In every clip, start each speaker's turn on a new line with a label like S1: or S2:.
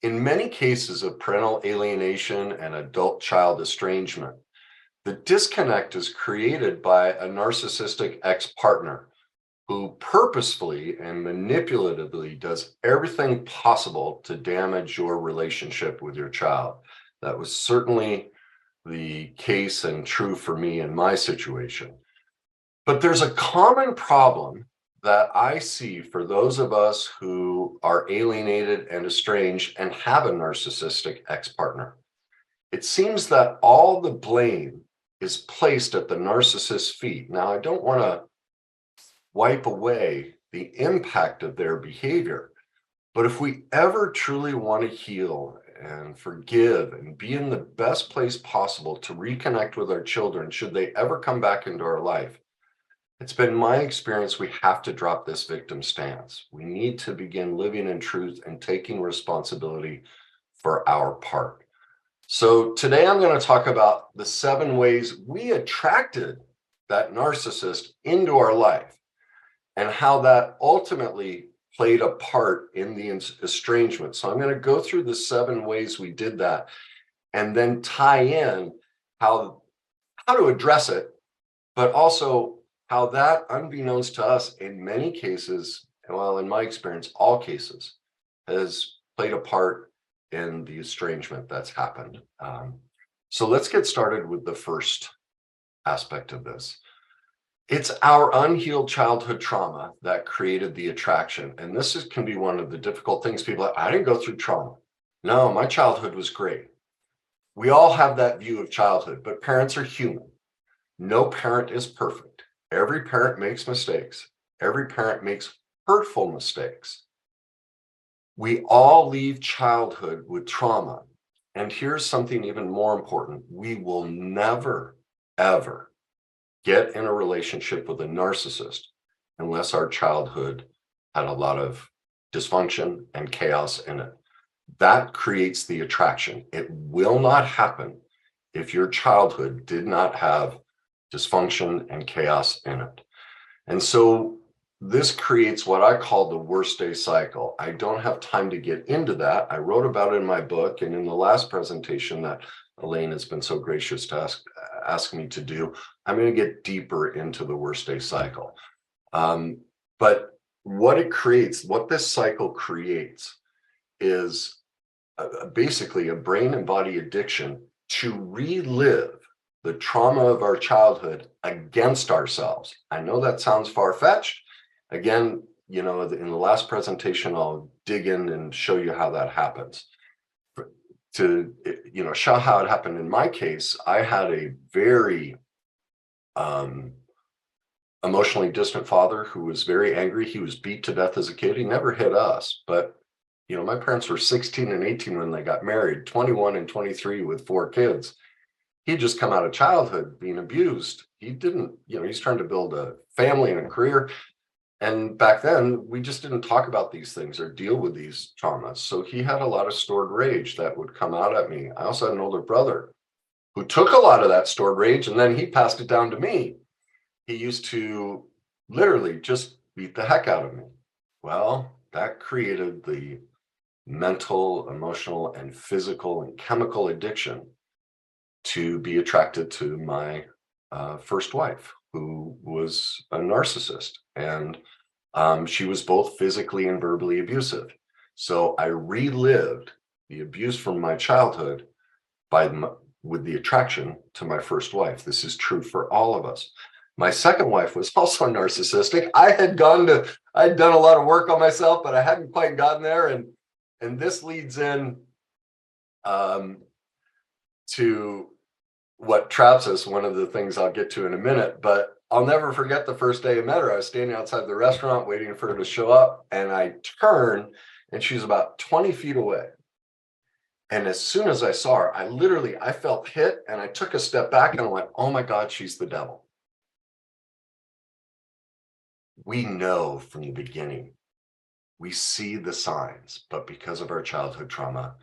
S1: In many cases of parental alienation and adult-child estrangement, the disconnect is created by a narcissistic ex-partner who purposefully and manipulatively does everything possible to damage your relationship with your child. That was certainly the case and true for me in my situation. But there's a common problem that I see for those of us who are alienated and estranged and have a narcissistic ex-partner. It seems that all the blame is placed at the narcissist's feet. Now, I don't want to wipe away the impact of their behavior, but if we ever truly want to heal and forgive and be in the best place possible to reconnect with our children, should they ever come back into our life, it's been my experience we have to drop this victim stance. We need to begin living in truth and taking responsibility for our part. So today I'm going to talk about the 7 ways we attracted that narcissist into our life and how that ultimately played a part in the estrangement. So I'm going to go through the 7 ways we did that and then tie in how to address it, but also how that, unbeknownst to us, in many cases, well, in my experience, all cases, has played a part in the estrangement that's happened. So let's get started with the first aspect of this. It's our unhealed childhood trauma that created the attraction. And this can be one of the difficult things. People I didn't go through trauma. No, my childhood was great. We all have that view of childhood, but parents are human. No parent is perfect. Every parent makes mistakes. Every parent makes hurtful mistakes. We all leave childhood with trauma. And here's something even more important. We will never, ever get in a relationship with a narcissist unless our childhood had a lot of dysfunction and chaos in it. That creates the attraction. It will not happen if your childhood did not have dysfunction and chaos in it. And so this creates what I call the worst day cycle. I don't have time to get into that. I wrote about it in my book, and in the last presentation that Elaine has been so gracious to ask me to do, I'm going to get deeper into the worst day cycle. But what it creates, what this cycle creates, is basically a brain and body addiction to relive the trauma of our childhood against ourselves. I know that sounds far-fetched. Again, in the last presentation, I'll dig in and show you how that happens. To show how it happened in my case, I had a very emotionally distant father who was very angry. He was beat to death as a kid. He never hit us, but my parents were 16 and 18 when they got married, 21 and 23 with 4 kids. He'd just come out of childhood being abused. He didn't, he's trying to build a family and a career. And back then, we just didn't talk about these things or deal with these traumas. So he had a lot of stored rage that would come out at me. I also had an older brother who took a lot of that stored rage and then he passed it down to me. He used to literally just beat the heck out of me. Well, that created the mental, emotional, and physical and chemical addiction to be attracted to my first wife, who was a narcissist. And she was both physically and verbally abusive. So I relived the abuse from my childhood with the attraction to my first wife. This is true for all of us. My second wife was also narcissistic. I had done a lot of work on myself, but I hadn't quite gotten there. And this leads in to what traps us, one of the things I'll get to in a minute, but I'll never forget the first day I met her. I was standing outside the restaurant waiting for her to show up, and I turn and she's about 20 feet away. And as soon as I saw her, I felt hit, and I took a step back and I went, oh my God, she's the devil. We know from the beginning, we see the signs, but because of our childhood trauma,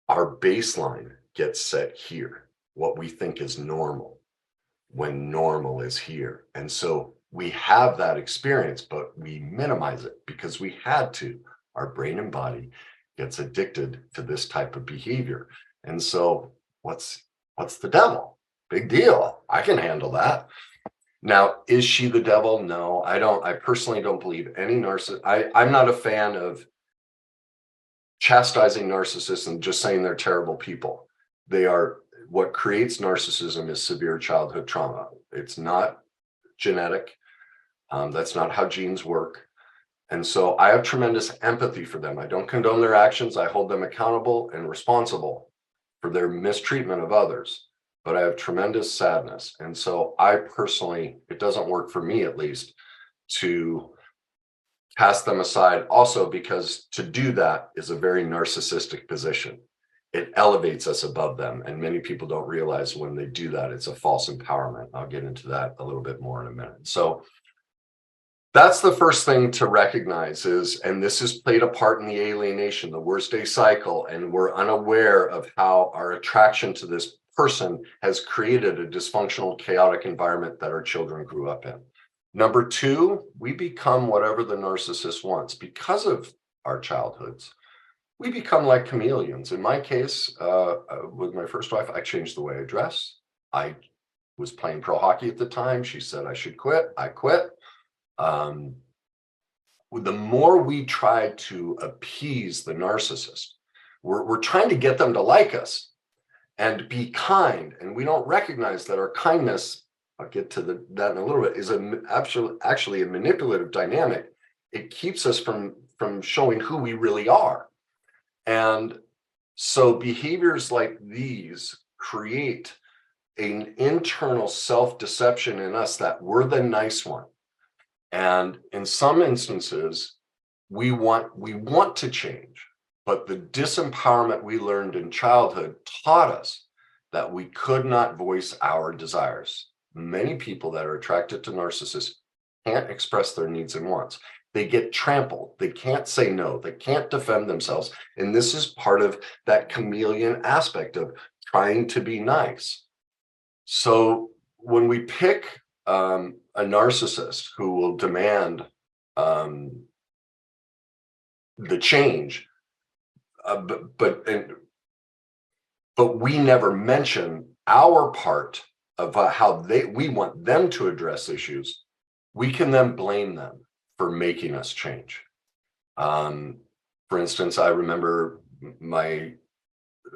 S1: our baseline gets set here. What we think is normal, when normal is here. And so we have that experience, but we minimize it because we had to. Our brain and body gets addicted to this type of behavior. And so what's the devil? Big deal. I can handle that. Now, is she the devil? No, I don't. I personally don't believe any narcissist. I'm not a fan of chastising narcissists and just saying they're terrible people. They are, what creates narcissism is severe childhood trauma. It's not genetic. That's not how genes work. And so I have tremendous empathy for them. I don't condone their actions. I hold them accountable and responsible for their mistreatment of others, but I have tremendous sadness. And so I personally, it doesn't work for me at least, to cast them aside, also because to do that is a very narcissistic position. It elevates us above them. And many people don't realize when they do that, it's a false empowerment. I'll get into that a little bit more in a minute. So that's the first thing to recognize is, and this has played a part in the alienation, the worst day cycle, and we're unaware of how our attraction to this person has created a dysfunctional, chaotic environment that our children grew up in. Number two, we become whatever the narcissist wants because of our childhoods. We become like chameleons. In my case, with my first wife, I changed the way I dress. I was playing pro hockey at the time. She said I should quit. I quit. The more we try to appease the narcissist, we're trying to get them to like us and be kind. And we don't recognize that our kindness, I'll get to that in a little bit, is actually a manipulative dynamic. It keeps us from showing who we really are. And so behaviors like these create an internal self-deception in us that we're the nice one. And in some instances, we want to change, but the disempowerment we learned in childhood taught us that we could not voice our desires. Many people that are attracted to narcissists can't express their needs and wants. They get trampled. They can't say no. They can't defend themselves. And this is part of that chameleon aspect of trying to be nice. So when we pick a narcissist who will demand the change, but we never mention our part of how we want them to address issues, we can then blame them for making us change. For instance, I remember my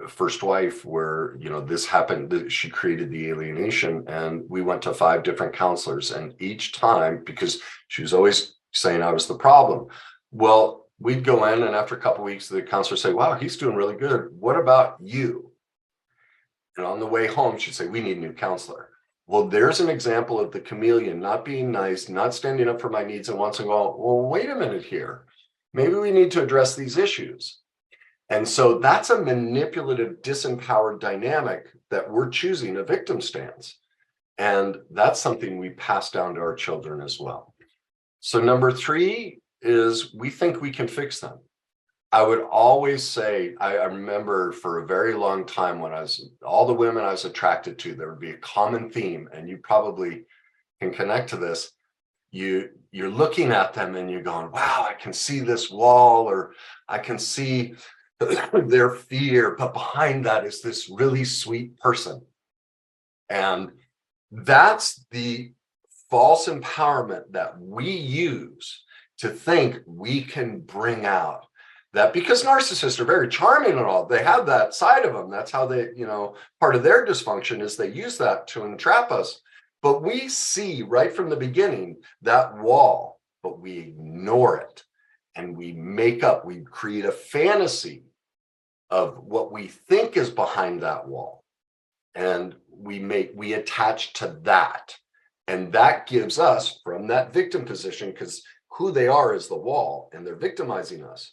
S1: first wife where, this happened, she created the alienation, and we went to 5 different counselors, and each time, because she was always saying I was the problem, well, we'd go in, and after a couple of weeks, the counselor would say, wow, he's doing really good. What about you? And on the way home, she'd say, we need a new counselor. Well, there's an example of the chameleon not being nice, not standing up for my needs and wants to go, well, wait a minute here. Maybe we need to address these issues. And so that's a manipulative, disempowered dynamic that we're choosing a victim stance. And that's something we pass down to our children as well. So number 3 is we think we can fix them. I would always say, I remember for a very long time when all the women I was attracted to, there would be a common theme, and you probably can connect to this. You're looking at them and you're going, wow, I can see this wall, or I can see their fear, but behind that is this really sweet person. And that's the false empowerment that we use to think we can bring out that, because narcissists are very charming and all, they have that side of them. That's how they, part of their dysfunction is they use that to entrap us. But we see right from the beginning that wall, but we ignore it. And we create a fantasy of what we think is behind that wall. And we attach to that. And that gives us, from that victim position, because who they are is the wall, and they're victimizing us.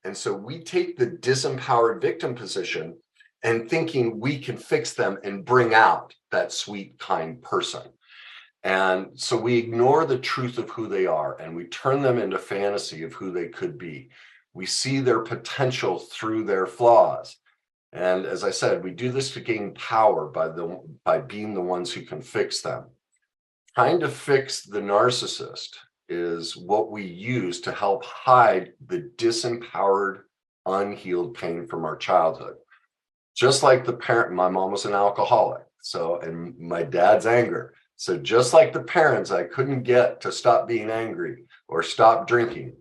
S1: And so we take the disempowered victim position and thinking we can fix them and bring out that sweet, kind person. And so we ignore the truth of who they are, and we turn them into fantasy of who they could be. We see their potential through their flaws. And as I said, we do this to gain power by being the ones who can fix them. Trying to fix the narcissist is what we use to help hide the disempowered unhealed pain from our childhood. Just like the parent, my mom was an alcoholic. So, and my dad's anger. So just like the parents, I couldn't get to stop being angry or stop drinking.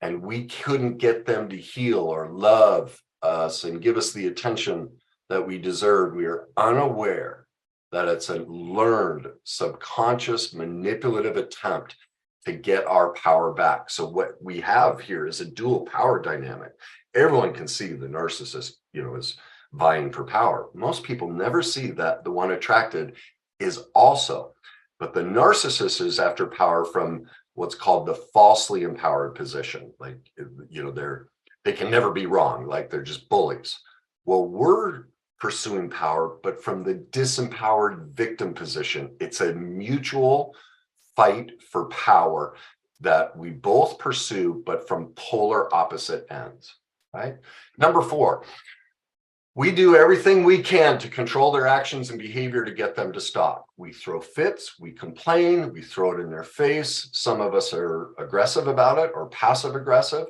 S1: And we couldn't get them to heal or love us and give us the attention that we deserve. We are unaware that it's a learned, subconscious, manipulative attempt to get our power back. So what we have here is a dual power dynamic. Everyone can see the narcissist, is vying for power. Most people never see that the one attracted is also, but the narcissist is after power from what's called the falsely empowered position. Like, they can never be wrong. Like they're just bullies. Well, we're pursuing power, but from the disempowered victim position. It's a mutual fight for power that we both pursue, but from polar opposite ends, right? Number 4, we do everything we can to control their actions and behavior to get them to stop. We throw fits, we complain, we throw it in their face. Some of us are aggressive about it or passive aggressive.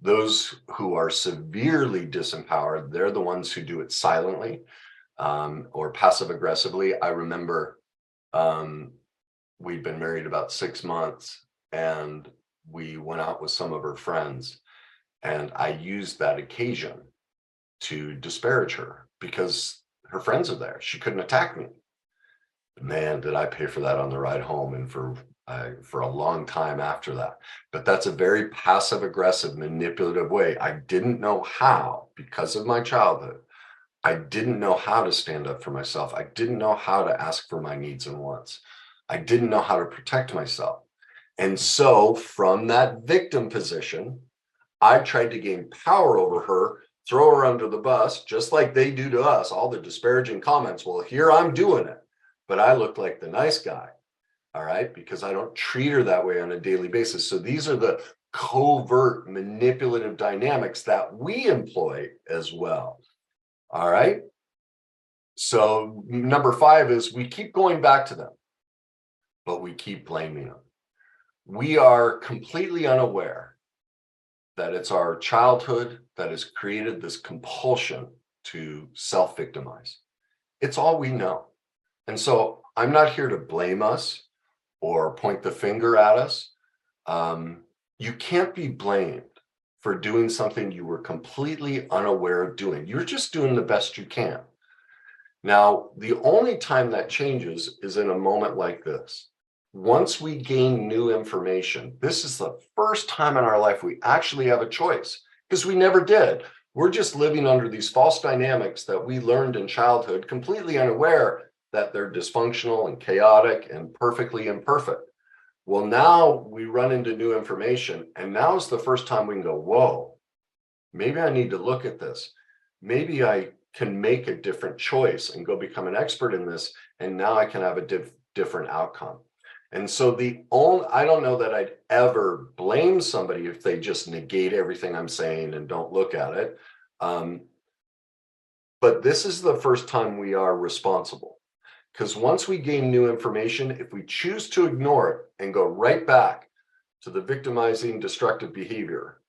S1: Those who are severely disempowered, they're the ones who do it silently or passive aggressively. I remember we'd been married about 6 months and we went out with some of her friends, and I used that occasion to disparage her because her friends are there. She couldn't attack me. Man, did I pay for that on the ride home and for a long time after that. But that's a very passive aggressive, manipulative way. I didn't know how, because of my childhood, I didn't know how to stand up for myself. I didn't know how to ask for my needs and wants. I didn't know how to protect myself. And so from that victim position, I tried to gain power over her, throw her under the bus, just like they do to us, all the disparaging comments. Well, here I'm doing it, but I look like the nice guy, all right, because I don't treat her that way on a daily basis. So these are the covert manipulative dynamics that we employ as well, all right? So number 5 is we keep going back to them, but we keep blaming them. We are completely unaware that it's our childhood that has created this compulsion to self-victimize. It's all we know. And so I'm not here to blame us or point the finger at us. You can't be blamed for doing something you were completely unaware of doing. You're just doing the best you can. Now, the only time that changes is in a moment like this. Once we gain new information, this is the first time in our life we actually have a choice, because we never did. We're just living under these false dynamics that we learned in childhood, completely unaware that they're dysfunctional and chaotic and perfectly imperfect. Well, now we run into new information, and now is the first time we can go, whoa, maybe I need to look at this. Maybe I can make a different choice and go become an expert in this, and now I can have a different outcome. And so I don't know that I'd ever blame somebody if they just negate everything I'm saying and don't look at it. But this is the first time we are responsible, because once we gain new information, if we choose to ignore it and go right back to the victimizing, destructive behavior,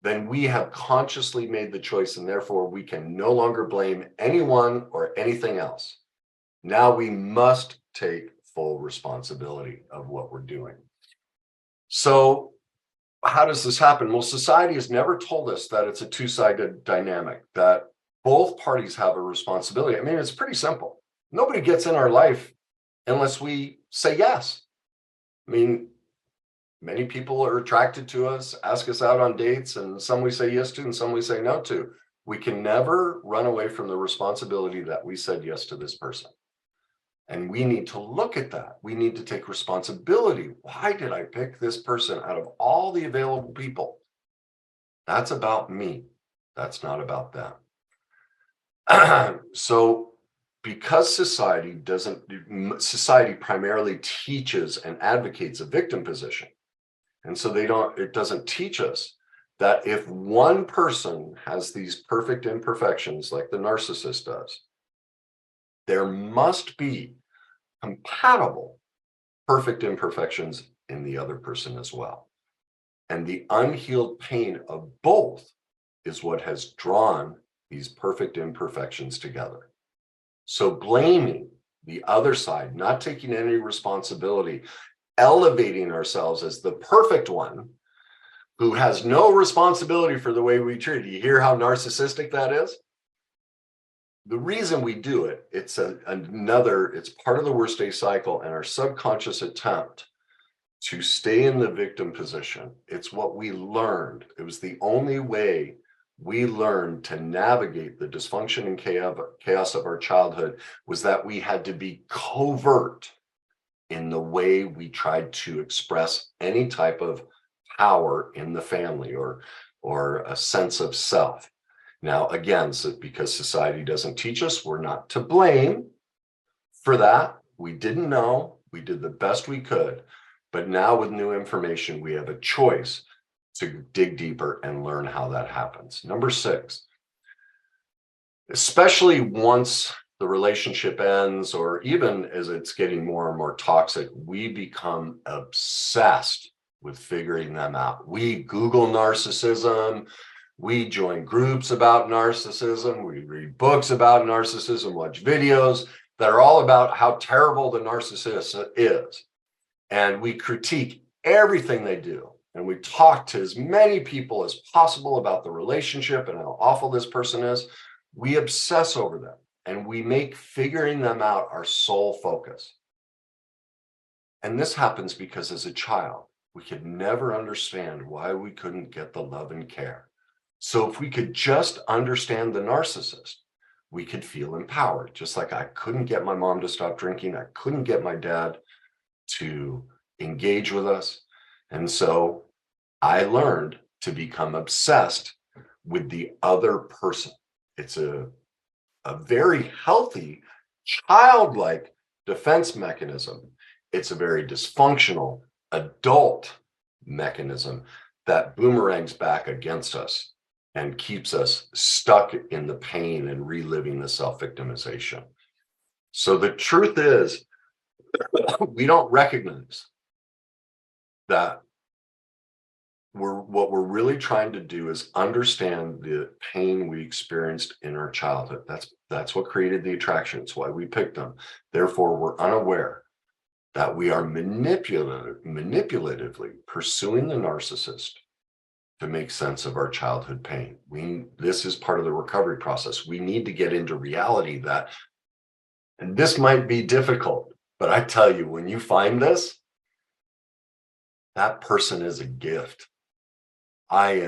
S1: then we have consciously made the choice, and therefore we can no longer blame anyone or anything else. Now we must take full responsibility of what we're doing. So how does this happen? Well, society has never told us that it's a two-sided dynamic, that both parties have a responsibility. I mean, it's pretty simple. Nobody gets in our life unless we say yes. I mean, many people are attracted to us, ask us out on dates, and some we say yes to and some we say no to. We can never run away from the responsibility that we said yes to this person. And we need to look at that. We need to take responsibility. Why did I pick this person out of all the available people? That's about me. That's not about them. So because society primarily teaches and advocates a victim position. And so it doesn't teach us that if one person has these perfect imperfections like the narcissist does, there must be compatible perfect imperfections in the other person as well. And the unhealed pain of both is what has drawn these perfect imperfections together. So blaming the other side, not taking any responsibility, elevating ourselves as the perfect one who has no responsibility for the way we treat. You hear how narcissistic that is? The reason we do it, it's part of the worst day cycle and our subconscious attempt to stay in the victim position. It's what we learned. It was the only way we learned to navigate the dysfunction and chaos of our childhood, was that we had to be covert in the way we tried to express any type of power in the family or a sense of self. Now, again, because society doesn't teach us, we're not to blame for that. We didn't know. We did the best we could. But now with new information, we have a choice to dig deeper and learn how that happens. Number 6, especially once the relationship ends, or even as it's getting more and more toxic, we become obsessed with figuring them out. We Google narcissism. We join groups about narcissism. We read books about narcissism, watch videos that are all about how terrible the narcissist is. And we critique everything they do. And we talk to as many people as possible about the relationship and how awful this person is. We obsess over them and we make figuring them out our sole focus. And this happens because as a child, we could never understand why we couldn't get the love and care. So if we could just understand the narcissist, we could feel empowered. Just like I couldn't get my mom to stop drinking, I couldn't get my dad to engage with us. And so I learned to become obsessed with the other person. It's a very healthy, childlike defense mechanism. It's a very dysfunctional adult mechanism that boomerangs back against us and keeps us stuck in the pain and reliving the self-victimization. So the truth is, we don't recognize that what we're really trying to do is understand the pain we experienced in our childhood. That's what created the attraction. It's why we picked them. Therefore, we're unaware that we are manipulatively pursuing the narcissist to make sense of our childhood pain. This is part of the recovery process. We need to get into reality that, and this might be difficult, but I tell you, when you find this, that person is a gift. I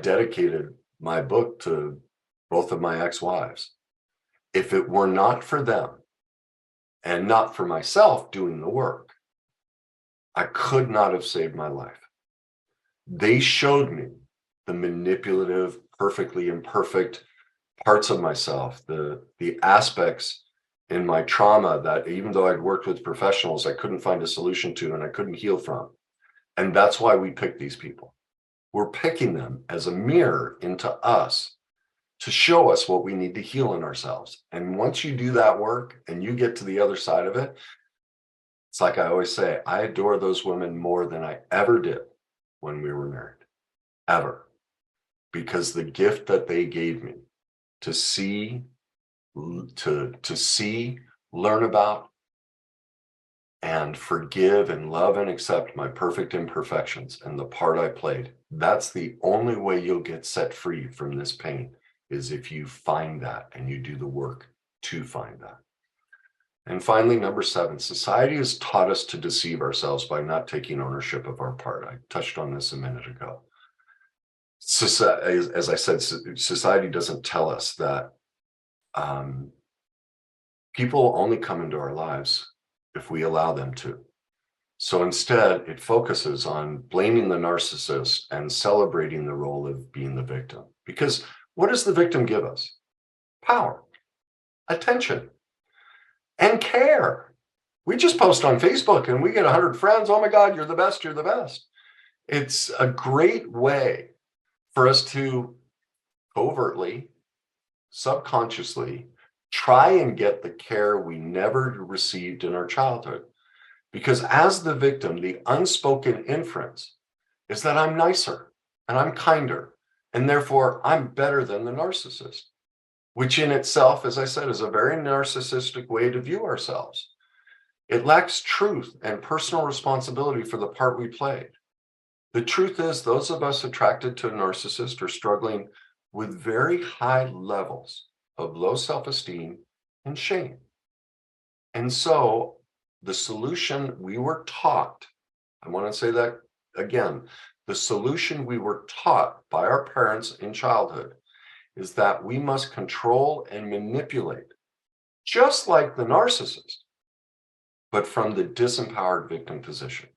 S1: dedicated my book to both of my ex-wives. If it were not for them and not for myself doing the work, I could not have saved my life. They showed me the manipulative, perfectly imperfect parts of myself, the aspects in my trauma that even though I'd worked with professionals, I couldn't find a solution to and I couldn't heal from. And that's why we pick these people. We're picking them as a mirror into us to show us what we need to heal in ourselves. And once you do that work and you get to the other side of it, it's like I always say, I adore those women more than I ever did when we were married, ever. Because the gift that they gave me to see, learn about, and forgive and love and accept my perfect imperfections and the part I played. That's the only way you'll get set free from this pain, is if you find that and you do the work to find that. And finally, number 7, society has taught us to deceive ourselves by not taking ownership of our part. I touched on this a minute ago. As I said, society doesn't tell us that people only come into our lives if we allow them to. So instead, it focuses on blaming the narcissist and celebrating the role of being the victim. Because what does the victim give us? Power, attention, and care. We just post on Facebook and we get 100 friends. Oh my God, you're the best, you're the best. It's a great way for us to covertly, subconsciously, try and get the care we never received in our childhood. Because as the victim, the unspoken inference is that I'm nicer and I'm kinder and therefore I'm better than the narcissist, which in itself, as I said, is a very narcissistic way to view ourselves. It lacks truth and personal responsibility for the part we played. The truth is, those of us attracted to a narcissist are struggling with very high levels of low self-esteem and shame. And so the solution we were taught, I want to say that again, the solution we were taught by our parents in childhood is that we must control and manipulate, just like the narcissist, but from the disempowered victim position.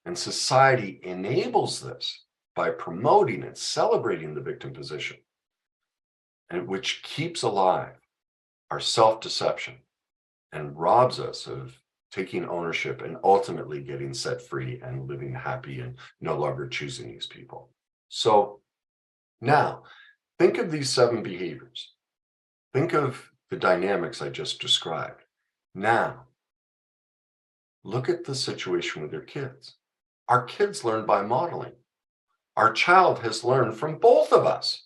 S1: And society enables this by promoting and celebrating the victim position, and which keeps alive our self-deception and robs us of taking ownership and ultimately getting set free and living happy and no longer choosing these people. So now, think of these 7 behaviors. Think of the dynamics I just described. Now, look at the situation with your kids. Our kids learn by modeling. Our child has learned from both of us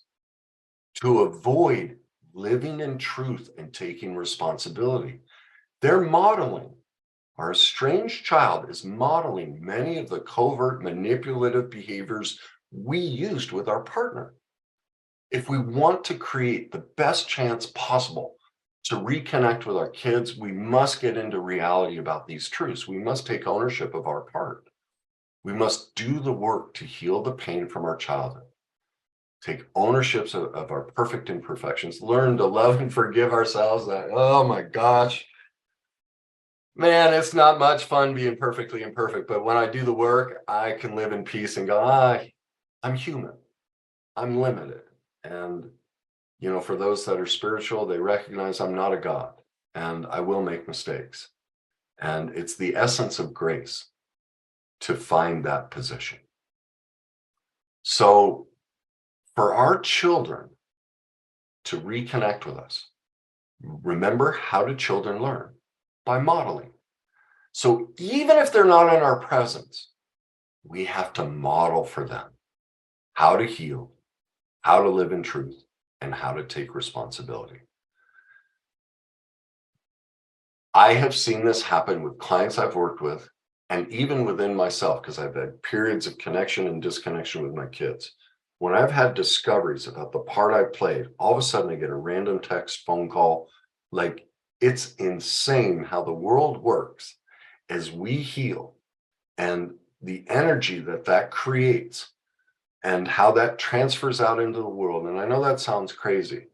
S1: to avoid living in truth and taking responsibility. They're modeling. Our estranged child is modeling many of the covert manipulative behaviors we used with our partner. If we want to create the best chance possible to reconnect with our kids, we must get into reality about these truths. We must take ownership of our part. We must do the work to heal the pain from our childhood, take ownership of our perfect imperfections, learn to love and forgive ourselves. That, oh my gosh, man, it's not much fun being perfectly imperfect, but when I do the work, I can live in peace and go, I'm human, I'm limited. And, for those that are spiritual, they recognize I'm not a God and I will make mistakes. And it's the essence of grace to find that position. So for our children to reconnect with us, remember, how do children learn? By modeling. So even if they're not in our presence, we have to model for them how to heal, how to live in truth, and how to take responsibility. I have seen this happen with clients I've worked with, and even within myself, because I've had periods of connection and disconnection with my kids. When I've had discoveries about the part I played, all of a sudden I get a random text, phone call. Like, it's insane how the world works as we heal, and the energy that creates and how that transfers out into the world. And I know that sounds crazy,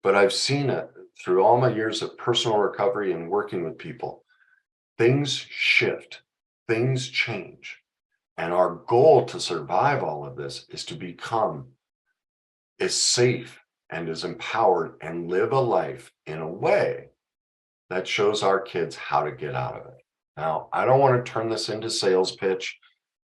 S1: but I've seen it through all my years of personal recovery and working with people. Things shift, things change. And our goal to survive all of this is to become as safe and as empowered and live a life in a way that shows our kids how to get out of it. Now, I don't want to turn this into sales pitch,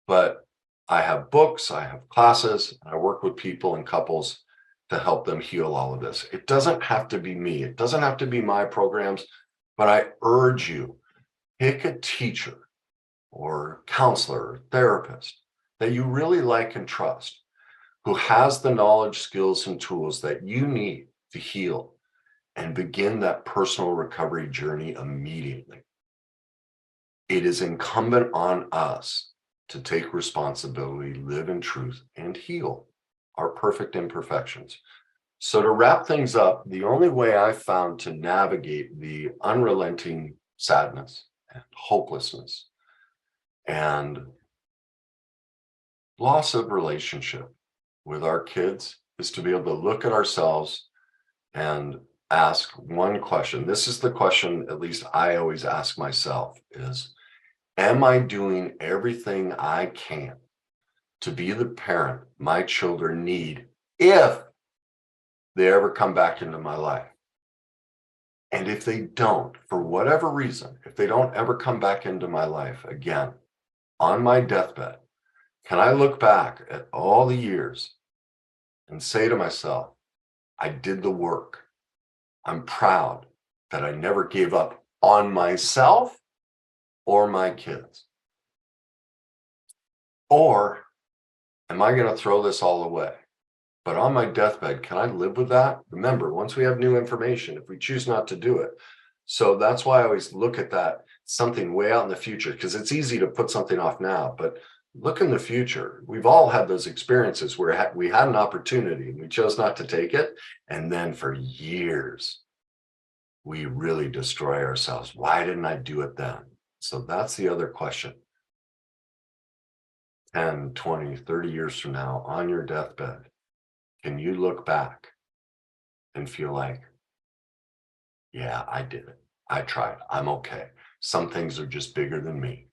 S1: but I have books, I have classes, and I work with people and couples to help them heal all of this. It doesn't have to be me. It doesn't have to be my programs, but I urge you, pick a teacher or counselor or therapist that you really like and trust, who has the knowledge, skills, and tools that you need to heal and begin that personal recovery journey immediately. It is incumbent on us to take responsibility, live in truth, and heal our perfect imperfections. So to wrap things up, the only way I found to navigate the unrelenting sadness and hopelessness and loss of relationship with our kids is to be able to look at ourselves and ask one question. This is the question, at least I always ask myself, is, am I doing everything I can to be the parent my children need if they ever come back into my life? And if they don't, for whatever reason, if they don't ever come back into my life again, on my deathbed, can I look back at all the years and say to myself, I did the work. I'm proud that I never gave up on myself or my kids? Or am I going to throw this all away But on my deathbed, can I live with that? Remember, once we have new information, if we choose not to do it. So that's why I always look at that, something way out in the future, because it's easy to put something off now, but look in the future. We've all had those experiences where we had an opportunity and we chose not to take it. And then for years, we really destroy ourselves. Why didn't I do it then? So that's the other question. 10, 20, 30 years from now, on your deathbed, can you look back and feel like, yeah, I did it. I tried. I'm okay. Some things are just bigger than me.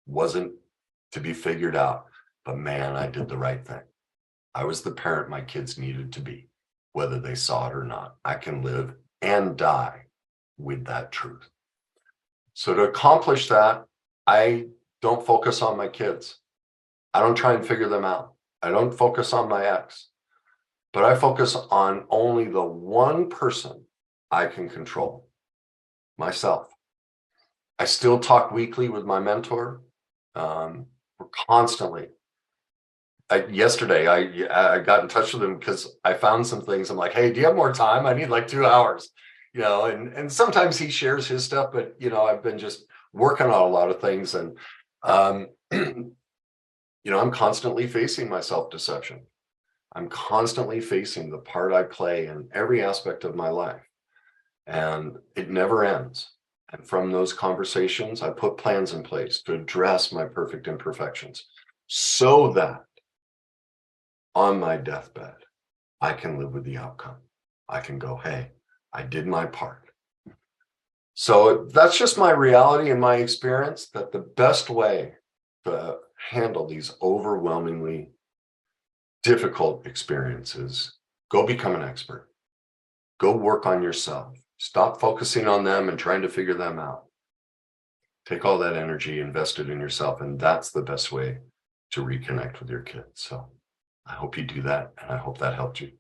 S1: Wasn't to be figured out, but man, I did the right thing. I was the parent my kids needed to be, whether they saw it or not. I can live and die with that truth. So to accomplish that, I don't focus on my kids. I don't try and figure them out. I don't focus on my ex, but I focus on only the one person I can control, myself. I still talk weekly with my mentor. We're constantly. Yesterday, I got in touch with him because I found some things. I'm like, hey, do you have more time? I need like 2 hours, and sometimes he shares his stuff, but I've been just working on a lot of things, and I'm constantly facing my self-deception. I'm constantly facing the part I play in every aspect of my life, and it never ends. And from those conversations, I put plans in place to address my perfect imperfections so that on my deathbed, I can live with the outcome. I can go, hey, I did my part. So that's just my reality and my experience, that the best way to handle these overwhelmingly difficult experiences, go become an expert. Go work on yourself. Stop focusing on them and trying to figure them out. Take all that energy, invest it in yourself, and that's the best way to reconnect with your kids. So I hope you do that, and I hope that helped you.